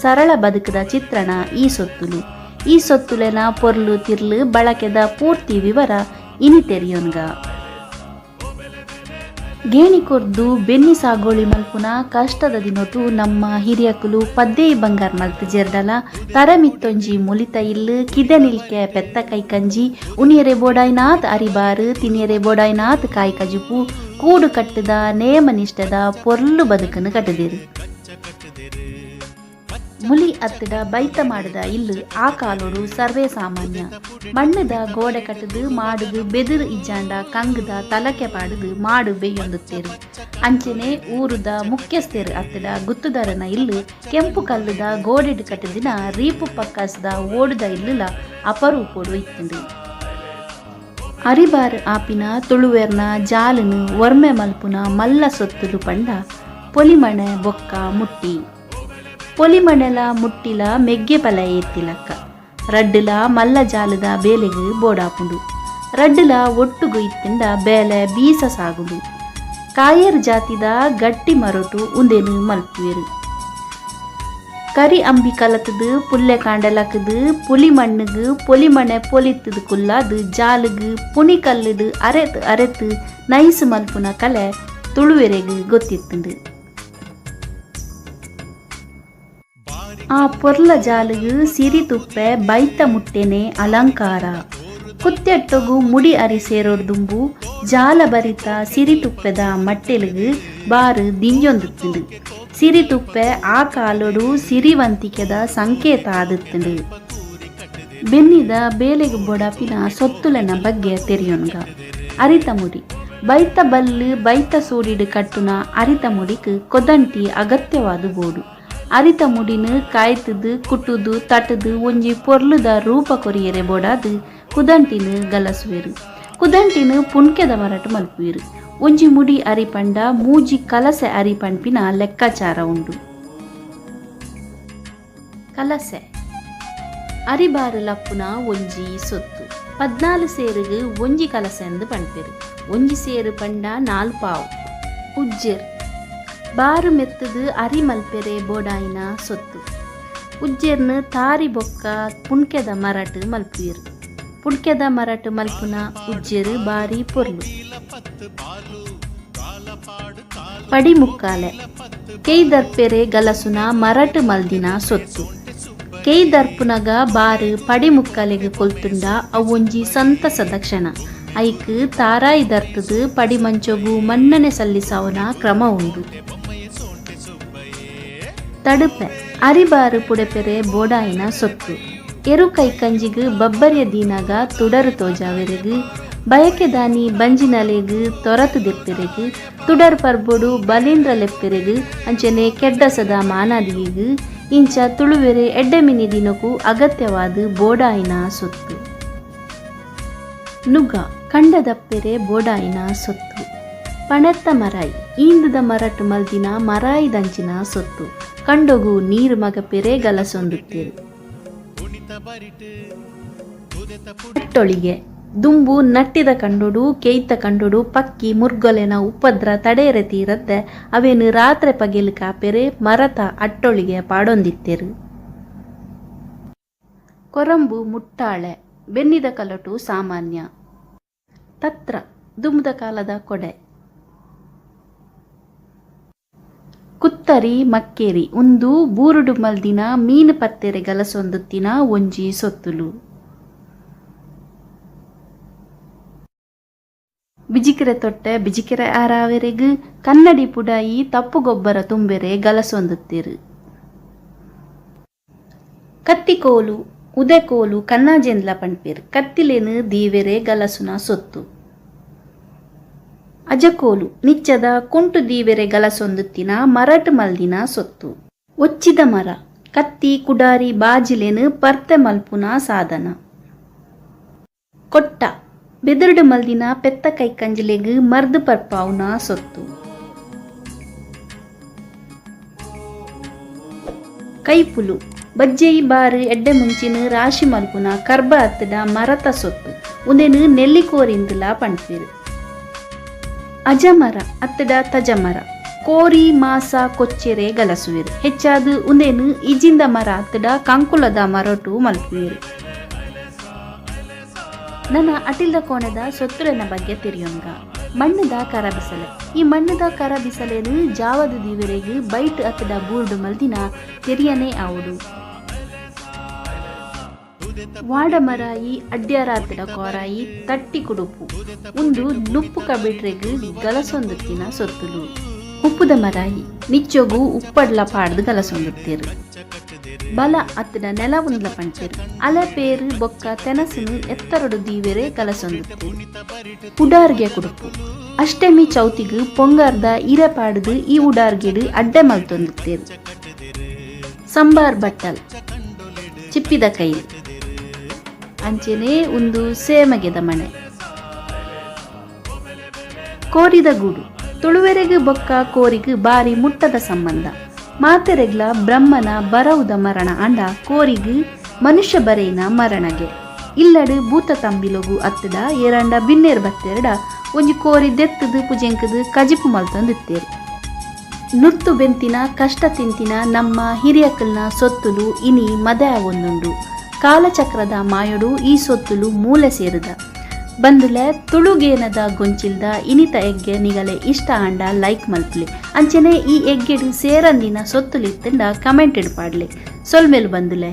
ಸರಳ ಬದುಕದ ಚಿತ್ರಣ ಈ ಸೊತ್ತುಲು. ಈ ಸೊತ್ತುಲೆನ ಪೊರ್ಲು ತಿರ್ಲು ಬಳಕೆದ ಪೂರ್ತಿ ವಿವರ ಇನಿ ತೆರೆಯೋನ್ಗ. ಗೇಣಿ ಕೊರ್ದು ಬೆನ್ನಿ ಸಾಗೋಳಿ ಮಲ್ಪುನ ಕಷ್ಟದ ದಿನೊಟು ನಮ್ಮ ಹಿರಿಯಕುಲು ಪದ್ದೇಯಿ ಬಂಗಾರ ಮಲ್ತು ಜೆರ್ಡಲ ತರಮಿತ್ತೊಂಜಿ ಮುಲಿತ ಇಲ್ಲು ಕಿದೆ ನಿಲ್ಕೆ ಪೆತ್ತ ಕೈಕಂಜಿ ಉನಿಯರೆ ಬೋಡಾಯ್ನಾತ್ ಅರಿಬಾರು ತಿನಿಯರೆ ಬೋಡಾಯ್ನಾತ್ ಕಾಯಿ ಕಜುಪು ಕೂಡು ಕಟ್ಟದ ನೇಮ ನಿಷ್ಠದ ಪೊರ್ಲು ಬದುಕನ್ನು ಕಟ್ಟದಿರು. ಮುಲಿ ಅತ್ತಡ ಬೈತ ಮಾಡದ ಇಲ್ಲು ಆ ಕಾಲೋಡು ಸರ್ವೇ ಸಾಮಾನ್ಯ. ಮಣ್ಣದ ಗೋಡೆ ಕಟ್ಟದು ಮಾಡುದು ಬೆದರು ಇಜ್ಜಾಂಡ ಕಂಗದ ತಲಕೆ ಪಾಡುದು ಮಾಡು ಬೇಯೊಂದುತ್ತೇರು. ಅಂಚೆನೆ ಊರುದ ಮುಖ್ಯಸ್ಥರು ಅತ್ತಡ ಗುತ್ತುದಾರನ ಇಲ್ಲು ಕೆಂಪು ಕಲ್ಲುದ ಗೋಡೆಡು ಕಟ್ಟದಿನ ರೀಪು ಪಕ್ಕಸದ ಓಡುದ ಇಲ್ಲುಲ ಅಪರೂಪೋಡು ಇತ್ತುಂಡು. ಅರಿಬಾರು ಆಪಿನ ತುಳುವೆರ್ನ ಜಾಲನು ಒರ್ಮೆ ಮಲ್ಪುನ ಮಲ್ಲ ಸೊತ್ತುಲು ಪಂಡ ಪೊಲಿಮಣೆ ಬೊಕ್ಕ ಮುಟ್ಟಿ. ಪೊಲಿಮಣೆಲ ಮುಟ್ಟಿಲ ಮೆಗ್ಗೆ ಪಲ ಎತ್ತಿಲಕ್ಕ ರಡ್ಡುಲ ಮಲ್ಲ ಜಾಲದ ಬೇಲೆಗು ಬೋಡಾಪುಂಡು. ರಡ್ಡುಲ ಒಟ್ಟುಗು ಇತ್ತಿಂದ ಬೇಲೆ ಬೀಸ ಸಾಗುದು. ಕಾಯರ್ ಜಾತಿದ ಗಟ್ಟಿ ಮರೊಟು ಉಂದೆನು ಮಲ್ಪುವೆರು. ಕರಿ ಅಂಬಿ ಕಲತದು ಪುಲ್ಲೆ ಕಾಂಡಲಕದು ಪುಲಿ ಮಣ್ಣುಗು ಪೊಲಿಮಣೆ ಪೊಲಿತ್ತದು ಕುಲ್ಲಾದು ಜಾಲುಗು ಪುನಿ ಕಲ್ಲುಡು ಅರೆತು ಅರೆತು ನೈಸು ಮಲ್ಪುನ ಕಲೆ ತುಳುವೆರೆಗು ಗೊತ್ತಿತ್ತುಂಡು. ಆ ಪೊರ್ಲ ಜಾಲುಗು ಸಿರಿ ತುಪ್ಪೆ ಬೈತ ಮುಟ್ಟೆನೆ ಅಲಂಕಾರ. ಕುತ್ತೆಟ್ಟೊಗು ಮುಡಿ ಅರಿ ಸೇರೋಡ್ದುಂಬು ಜಾಲ ಬರಿತ ಸಿರಿ ತುಪ್ಪೆದ ಮಟ್ಟೆಲುಗು ಬಾರು ದಿಂಜೊಂದುತ್ತುಂಡು. ಸಿರಿ ತುಪ್ಪೆ ಆ ಕಾಲೊಡು ಸಿರಿವಂತಿಕೆದ ಸಂಕೇತ ಆದುತ್ತುಂಡು. ಬೆನ್ನಿದ ಬೇಲೆಗು ಬೊಡಪಿನ ಸೊತ್ತುಲೆನ ಬಗ್ಗೆ ತೆರೆಯೋನ್ಗ. ಅರಿತ ಮುಡಿ ಬೈತ ಬಲ್ಲು ಬೈತ ಸೂಡಿಡು ಕಟ್ಟುನ ಅರಿತ ಮುಡಿಕ್ ಕೊದಂಟಿ ಅಗತ್ಯವಾದು ಬೋಡು. ಅರಿತ ಮುಡಿನು ಕಾಯ್ತದು ಕುಟ್ಟುದು ತಟದು ಒಂಜಿ ಪೊರ್ಲುದ ರೂಪ ಕೊರಿಯರೆ ಬೋಡಾದು ಕುದಂಟಿನು ಗಲಸುವೆರು. ಕುದಂಟಿನು ಪುಣ್ಕೆದ ಮರಟು ಮಲ್ಪುವೆರು. ಒಂಜಿ ಮುಡಿ ಅರಿಪಂಡ ಮೂಜಿ ಕಲಸೆ ಅರಿಪಂಪಿನ ಲೆಕ್ಕಾಚಾರ ಉಂಡು. ಕಲಸೆ ಅರಿಬಾರು ಲಪ್ಪುನ ಒಂಜಿ ಸೊತ್ತು 14 ಸೇರುಗು ಒಂಜಿ ಕಲಸೆ ಎಂದು ಪಂಪೆರು. ಒಂಜಿ ಸೇರು ಪಂಡ 4 ಪಾವು. ಉಜ್ಜೆರ್ ಬಾರು ಮೆತ್ತದು ಅರಿ ಮಲ್ಪೆರೆ ಬೋಡಾಯಿನ ಸೊತ್ತು. ಉಜ್ಜೆರ್ನು ತಾರಿ ಬೊಕ್ಕ ಪುಣ್ಕೆದ ಮರಟು ಮಲ್ಪುವೆರು. ಪುಣ್ಕೆದ ಮರಟು ಮಲ್ಪುನ ಉಜ್ಜೆರು ಬಾರಿ ಪೊರ್ಲು. ಪಡಿ ಮುಕ್ಕಾಲೆ ಕೈದರ್ಪೆರೆ ಗಲಸುನ ಮರಟು ಮಲ್ದಿನ ಸೊತ್ತು. ಕೈದರ್ಪುನಗ ಬಾರು ಪಡಿ ಮುಕ್ಕಾಲೆಗೆ ಕೊಲ್ತುಂಡ ಅವೊಂಜಿ ಸಂತಸದ ಕ್ಷಣ. ಐಕ್ ತಾರಾಯಿ ದರ್ತದು ಪಡಿ ಮಂಚೊಗು ಮನ್ನಣೆ ಸಲ್ಲಿಸವನ ಕ್ರಮ ಉಂಡು. ತಡುಪೆ ಅರಿಬಾರು ಪುಡೆಪೆರೆ ಬೋಡಾಯಿನ ಸೊತ್ತು. ಎರು ಕೈಕಂಜಿಗು ಬಬ್ಬರಿಯ ದೀನಾಗ ತುಡರು ತೋಜಾವೆರೆಗು ಬಯಕೆ ದಾನಿ ಬಂಜಿನಲೆಗು ತೊರತು ದೆಪ್ಪೆರೆಗು ತುಡರ್ ಪರ್ಬೊಡು ಬಲೀಂದ್ರ ಲೆಪ್ಪೆರೆಗು ಅಂಚನೆ ಕೆಡ್ಡಸದ ಮಾನಾದಿಗೆಗು ಇಂಚ ತುಳುವೆರೆ ಎಡ್ಡೆಮಿನಿ ದಿನಕ್ಕೂ ಅಗತ್ಯವಾದ ಬೋಡಾಯಿನ ಸೊತ್ತು. ನುಗ ಕಂಡದಪ್ಪೆರೆ ಬೋಡಾಯಿನ ಸೊತ್ತು. ಪಣೆತ್ತ ಮರಾಯಿ ಈಂದುದ ಮರಟು ಮಲ್ದಿನ ಮರಾಯಿ ದಂಚಿನ ಸೊತ್ತು. ಕಂಡೊಗು ನೀರು ಮಗಪೆರೆ ಗಲಸೊಂದುತ್ತೇರು. ಅಟ್ಟೊಳಿಗೆ ದುಂಬು ನಟ್ಟಿದ ಕಂಡೊಡು ಕೇಯ್ತ ಕಂಡೊಡು ಪಕ್ಕಿ ಮುರ್ಗೊಲೆನ ಉಪದ್ರ ತಡೆಯರೆ ತೀರತ್ತೆ ಅವೇನು ರಾತ್ರೆ ಪಗೆಲು ಕಾಪೆರೆ ಮರತ ಅಟ್ಟೊಳಿಗೆ ಪಾಡೊಂದಿತ್ತೇರು. ಕೊರಂಬು ಮುಟ್ಟಾಳೆ ಬೆನ್ನಿದ ಕಲಟು ಸಾಮಾನ್ಯ. ತತ್ರ ದುಂಬುದ ಕಾಲದ ಕೊಡೆ. ಕುತ್ತರಿ ಮಕ್ಕೇರಿ ಒಂದು ಬೂರುಡು ಮಲ್ದಿನ ಮೀನು ಪತ್ತೆರೆ ಗಲಸೊಂದುತ್ತಿನ ಒಂಜಿ ಸೊತ್ತುಲು. ಬಿಜಿಕೆರೆ ತೊಟ್ಟೆ ಬಿಜಿಕೆರೆ ಆರಾವೆರೆಗು ಕನ್ನಡಿ ಪುಡಾಯಿ ತಪ್ಪು ಗೊಬ್ಬರ ತುಂಬೆರೆ ಗಲಸೊಂದುತ್ತೇರು. ಕತ್ತಿಕೋಲು ಉದೆಕೋಲು ಕನ್ನಾಜೆಂದ್ಲ ಪಂಪೇರು. ಕತ್ತಿಲೇನು ದೀವೆರೆ ಗಲಸುನ ಸೊತ್ತು. ಅಜಕೋಲು ನಿಚ್ಚದ ಕುಂಟು ದೀವೆರೆ ಗಲಸೊಂದುತ್ತಿನ ಮರಟು ಮಲ್ದಿನ ಸೊತ್ತು. ಒಚ್ಚಿದ ಮರ ಕತ್ತಿ ಕುಡಾರಿ ಬಾಜಿಲೆನು ಪರ್ತೆ ಮಲ್ಪುನ ಸಾಧನ. ಕೊಟ್ಟ ಬೆದರುಡು ಮಲ್ದಿನ ಪೆತ್ತ ಕೈಕಂಜಲೆಗು ಮರ್ದು ಪರ್ಪಾವುನ ಸೊತ್ತು. ಕೈಪುಲು ಬಜ್ಜೆಯಿ ಬಾರು ಎಡ್ಡೆ ಮುಂಚಿನ ರಾಶಿ ಮಲ್ಪುನ ಕರ್ಬ ಹತ್ತದ ಮರತ ಸೊತ್ತು. ಉಂದೆನು ನೆಲ್ಲಿಕೋರಿಂದಲ ಪಂಪೇರು. ಅಜಮರ ಅತ್ತಡ ತಜಮರ ಕೋರಿ ಮಾಸ ಕೊಚ್ಚೆರೆ ಗಲಸುವೆರು ಹೆಚ್ಚಾದು ಉಂದೇನು ಇಜಿಂದ ಮರ ಹತ್ತಡ ಕಂಕುಲದ ಮರಟು ಮಲ್ಪುವೆರು. ನನ್ನ ಅಟಿಲ್ದ ಕೋಣದ ಸೊತ್ತುರನ ಬಗ್ಗೆ ತಿರಿಯೊಂಗ ಮಣ್ಣದ ಕರ ಬಿಸಲೆ. ಈ ಮಣ್ಣದ ಕರ ಬಿಸಲೇನು ಜಾವದ ದಿವರೆಗೆ ಬೈಟ್ ಹತ್ತಡ ಬೂರ್ಡು ಮಲ್ದಿನ ತೆರಿಯನೇ ಆವುಡು. ವಾಡಮರಾಯಿ ಅಡ್ಡ್ಯಾರಾತಡ ಕೋರಾಯಿ ತಟ್ಟಿ ಕುಡುಪು ಒಂದು ನುಪ್ಪು ಕಬಿಟ್ರೆಗ್ ಗಲಸೊಂದುತ್ತಿನ ಸೊತ್ತುಲು. ಉಪ್ಪುದ ಮರಾಯಿ ನಿಚ್ಚೊಗು ಉಪ್ಪಡ್ಲ ಪಾಡ್ದು ಗಲಸೊಂದುತ್ತೇರು. ಬಲ ಅತ್ತಡ ನೆಲ ಉಂಡ್ಲ ಪಂಚೇರು ಅಲೆ ಪೇರು ಬೊಕ್ಕ ತೆನಸುನು ಎತ್ತರಡು ದೀವೆರೆ ಗಲಸೊಂದುತ್ತೇರು. ಉಡಾರ್ಗೆ ಕುಡುಪು ಅಷ್ಟಮಿ ಚೌತಿಗು ಪೊಂಗಾರ್ದ ಇರೆ ಪಾಡ್ದು ಈ ಉಡಾರ್ಗೆಡು ಅಡ್ಡೆ ಮಲ್ತೊಂದುತ್ತೇರು. ಸಂಬಾರ್ ಬಟ್ಟಲ್ ಚಿಪ್ಪಿದ ಕೈಲಿ ಅಂಚೆನೆ ಒಂದು ಸೇಮಗೆದ ಮನೆ. ಕೋರಿದ ಗೂಡು ತುಳುವೆರೆಗೆ ಬೊಕ್ಕ ಕೋರಿಗೂ ಬಾರಿ ಮುಟ್ಟದ ಸಂಬಂಧ. ಮಾತೆರೆಗ್ಲ ಬ್ರಹ್ಮನ ಬರವುದ ಮರಣ ಅಂಡ ಕೋರಿಗೂ ಮನುಷ್ಯ ಬರೆಯಿನ ಮರಣಗೆ ಇಲ್ಲಡು ಭೂತ ತಂಬಿಲೊಗು ಅತ್ತಡ ಏರಂಡ ಬಿನ್ನೇರ್ ಬತ್ತೆರಡ ಒಂಜಿ ಕೋರಿ ದೆತ್ತದು ಪುಜೆಂಕದು ಕಜಿಪು ಮಲ್ತೊಂದಿತ್ತೇರು. ನುರ್ತು ಬೆಂತಿನ ಕಷ್ಟ ತಿಂತಿನ ನಮ್ಮ ಹಿರಿಯಕಲ್ನ ಸೊತ್ತುಲು ಇನಿ ಮದೆ ಆಗೊಂದುಂಡು. ಕಾಲಚಕ್ರದ ಮಾಯೊಡು ಈ ಸೊತ್ತುಲು ಮೂಲೆ ಸೇರಿದ ಬಂದುಲೆ ತುಳುಗೇನದ ಗೊಂಚಿಲ್ದ ಇನಿತ ಎಗ್ಗೆ ನಿಗಲೆ ಇಷ್ಟ ಆಂಡ ಲೈಕ್ ಮಲ್ಪಲೆ ಅಂಚನೆ ಈ ಎಗ್ಗೆಡು ಸೇರಂದಿನ ಸೊತ್ತುಲಿತ್ತಂಡ ಕಮೆಂಟ್ ಇಡ್ಪಾಡ್ಲೆ ಸೊಲ್ಮೇಲು ಬಂದುಲೆ.